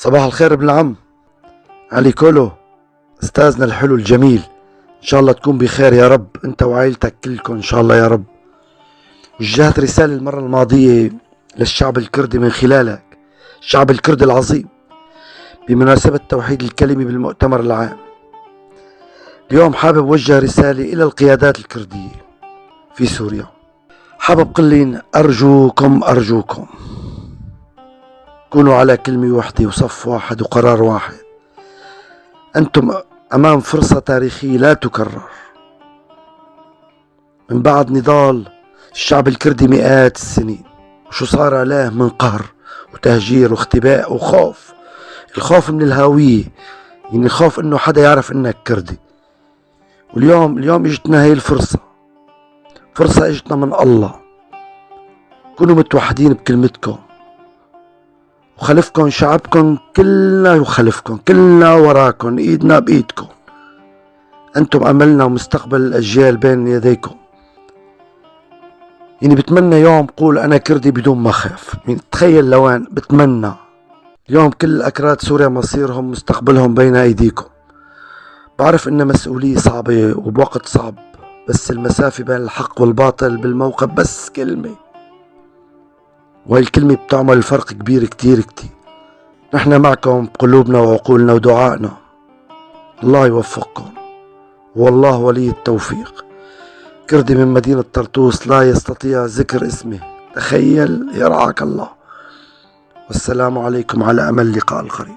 صباح الخير ابن العم علي كولو، استاذنا الحلو الجميل. ان شاء الله تكون بخير يا رب انت وعائلتك كلكم ان شاء الله يا رب. وجهت رسالة المرة الماضية للشعب الكردي من خلالك، الشعب الكردي العظيم، بمناسبة توحيد الكلمة بالمؤتمر العام. اليوم حابب وجه رسالة إلى القيادات الكردية في سوريا. حابب قلين أرجوكم كونوا على كلمة واحدة وصف واحد وقرار واحد. أنتم أمام فرصة تاريخية لا تكرر. من بعد نضال الشعب الكردي مئات السنين، وشو صار له من قهر وتهجير واختباء وخوف. الخوف من الهوية، يعني خوف انه حدا يعرف انك كردي. واليوم اجتنا هاي الفرصة، فرصة اجتنا من الله. كونوا متوحدين بكلمتكم، وخلفكم شعبكم كلنا يخلفكم، كلنا وراكم، ايدنا بايدكم. انتم املنا ومستقبل الاجيال بين يديكم. يعني بتمنى يوم قول انا كردي بدون ما اخاف. يعني تخيل لوين بتمنى. اليوم كل اكراد سوريا مصيرهم مستقبلهم بين ايديكم. بعرف ان مسؤولية صعبة وبوقت صعب، بس المسافة بين الحق والباطل بالموقف بس كلمة، وهي الكلمة بتعمل فرق كبير كتير كتير. نحن معكم بقلوبنا وعقولنا ودعائنا. الله يوفقكم، والله ولي التوفيق. كردي من مدينة طرطوس لا يستطيع ذكر اسمه، تخيل، يرعاك الله. والسلام عليكم، على أمل لقاء القريب.